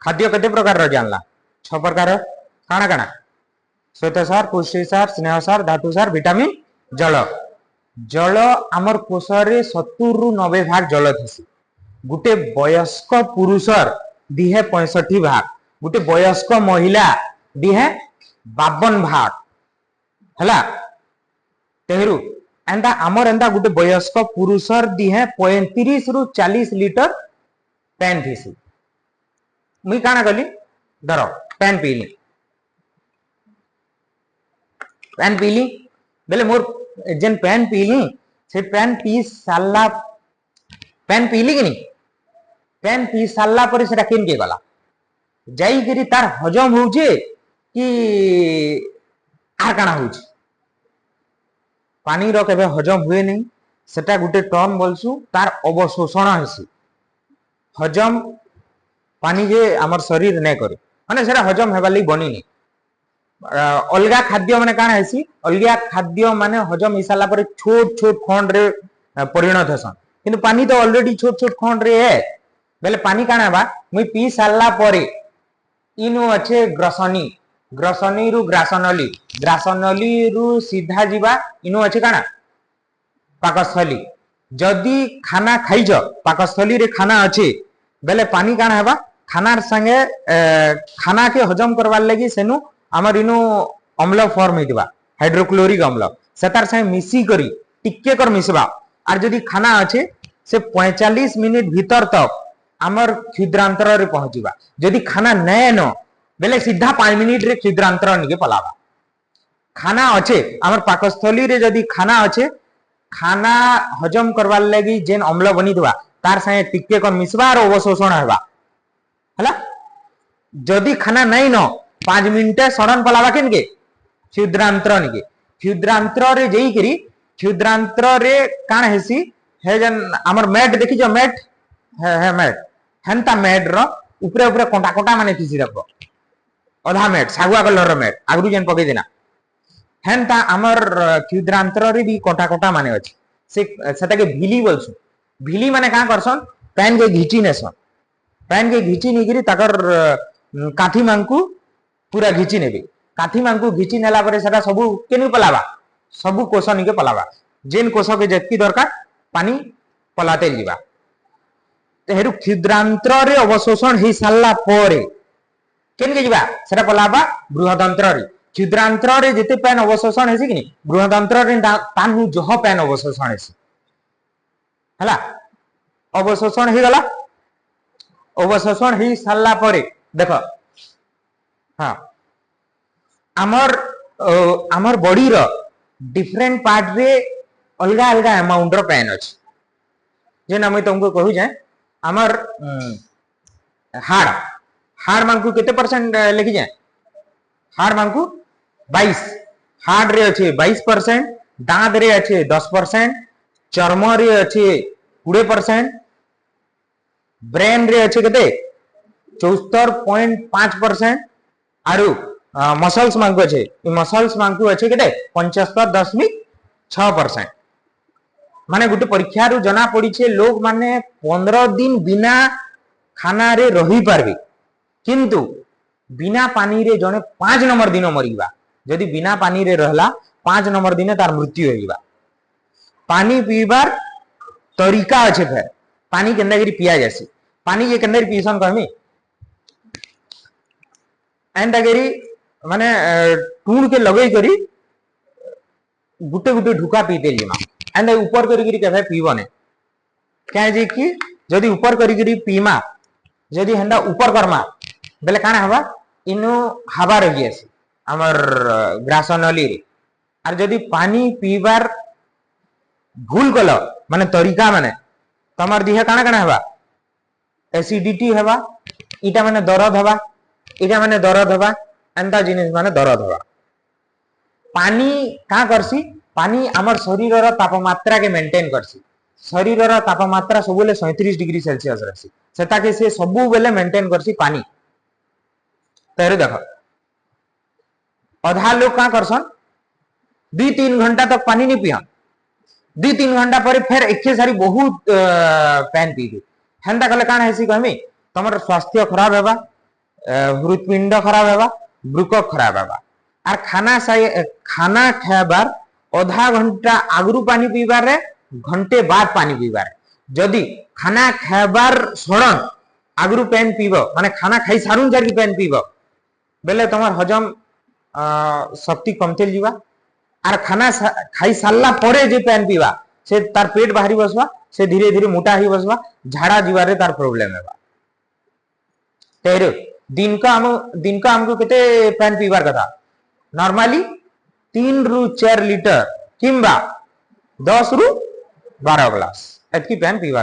खाद्य केते प्रकार जानला 6 प्रकार काना काना श्वेतसार पुष्टिसार स्नेहसार धातुसार विटामिन जल जल आमर कोशरे 70 रु 90 भाग जल थसी गुटे वयस्क पुरुषर दिहे 65 भाग गुटे वयस्क महिला दिहे 52 भाग हला तेहरु एंदा आमर एंदा गुटे वयस्क पुरुषर दिहे 35 रु 40 लीटर पेन थीसी मुई काना कली धरो पेन पीली बेले मोर जेन पेन पीली से पेन पी साला पेन पीली कि नहीं पेन पी साला पर सेटा केन के गला जाई करी तार हजम होउचे कि आर काना होउचे पानी रो केबे हजम हुए नहीं सेटा गुटे टर्म बोलसु तार अवशोषण हेसी हजम पानी जे हमर शरीर नै करे माने सेटा हजम हेबा लई बनी नहीं अलगा खाद्य माने काना हेसी अलगा खाद्य माने हजम हिसाला पर छोट छोट खंड रे परिणत हसन किंतु पानी तो ऑलरेडी छोट छोट खंड रे है बेले पानी काना बा मुई पी साला परे इनु अच्छे ग्रसनी ग्रसनी रु ग्रासनली रु सीधा जीवा इनु अच्छे काना पाकस्थली जदी खाना खाइज पाकस्थली रे खाना अच्छे बेले पानी काना हेबा खानार संगे खाना के हजम करवार लगी सेनु आमर इनु अम्ल फॉर्म हेतिबा हाइड्रोक्लोरिक अम्ल सेतार संगे मिसी करी टिक्के कर मिसबा आर जदी खाना अच्छे से 45 मिनिट भीतर तक आमर क्षुद्रांतर रे पहुंचीबा जदी खाना नै न बेले सीधा 5 मिनिट रे क्षुद्रांतर निके पलाबा खाना अच्छे आमर पाकस्थली रे जदी खाना अच्छे खाना हजम करवार लगी जेन अम्ल बनी दिबा तार संगे टिक्के कर मिसबा और अवशोषण हेबा हला जदी खाना नै न 5 मिनिट सडन पलाबा केन के क्षुद्रांतर निके क्षुद्रांतर रे जेई करी क्षुद्रांतर रे कान हेसी हे जन हमर मैट देखि जो मैट है मैट हंता मैट रो ऊपर ऊपर कोटा कोटा माने थिसी रखो अधा मैट सागुआ कलर रो मैट आगरु जन पके देना हंता हमर क्षुद्रांतर रे भी कोटा कोटा माने अछि से सेटा के भिली बोलसु भिली माने का करसन पेन के घिची नेसन पेन के घिची निगिरी ताकर काठी मांकू पूरा घिची नेबे काठी मांकू घिची नेला परे सेटा सबु केनु पलाबा सबु कोष निके पलाबा जेन कोष के जेतकी दरकार पानी पलाते जीवा तेहरु क्षुद्रांतर रे अवशोषण ही साला परे केन के जीवा सेटा पलाबा बृहदंत्र रे क्षुद्रांतर रे जेते पेन अवशोषण हेसी कि नहीं बृहदंत्र रे तानु जह पेन अवशोषण हेसी हला अवशोषण ही गला अवशोषण ही साला परे देखो हाँ आमर बॉडी रो डिफरेंट पार्ट रे अलगा अलगा अमाउंट रो पेन अछि जेना मैं तुमको कहू जाए आमर हाड़ हाड़ मांकू केते परसेंट लेखि जाए हाड़ मांकू 22 हाड़ रे अछि 22% दांत रे अछि 10% चर्म रे अछि 20% ब्रेन रे अछि केते 74.5% आरु मसल्स मांकू अछि मसल्स मांकू अछि केते 75.6% माने गुटे परीक्षा रु जना पड़ी छे लोग माने 15 दिन बिना खाना रे रही पारबे किंतु बिना पानी रे जने 5 नंबर दिन मरिबा जदी बिना पानी रे रहला 5 नंबर दिन तार मृत्यु होइबा पानी पीबार तरीका अछि फेर पानी केंदा करी पिया जासी पानी के केंदा पीसन कहमी एंदा करी माने टूण के लगई करी गुटे गुटे ढुका पीते लिमा एंदा ऊपर करी करी केफे पीबने क्या जे कि जदी ऊपर करी करी पीमा जदी हंडा ऊपर करमा बेले काना हवा इनु हवा रही आसी हमर ग्रासनली रे आर जदी पानी पीबार भूल कलो माने तरीका माने तमर दिहे काना काना हवा एसिडिटी हवा इटा माने दर्द हवा इटा माने दर्द हवा एंता जिनिस माने दर्द हवा पानी का करसी पानी हमर शरीर रो तापमात्रा के मेंटेन करसी शरीर रो तापमात्रा सबुले 37 डिग्री सेल्सियस रहसी सेता के से सबु बेले मेंटेन करसी पानी तेरे देखो अधा लोग का करसन 2-3 घंटा तक पानी नहीं पिया 2-3 घंटा पर फिर एके सारी बहुत पैन पी दे हेंता कले कान हेसी कहमी तमर स्वास्थ्य खराब हेबा हृदपिंड खराब है, ब्रुक खराब है। आर खाना खाबार आधा घंटा आगु पानी पीबार घंटे बाद पानी पीबार। जदि खाना खाबार सड़न आगु पेन पीब माने खाना खाई सारू जारी पेन पीब बेले तुम हजम शक्ति कमते जीवा। आर खाना खाई सारला परे जे पेन पीवा से तार पेट बाहरी बसवा, से धीरे धीरे मोटा ही बसवा, झाड़ा जीवारे तार प्रॉब्लम है। तेरे दिन का हमको केते पेन पीबार कथा नॉर्मली 3 रु 4 लीटर किंबा 10 रु 12 ग्लास एतकी पेन पीबार।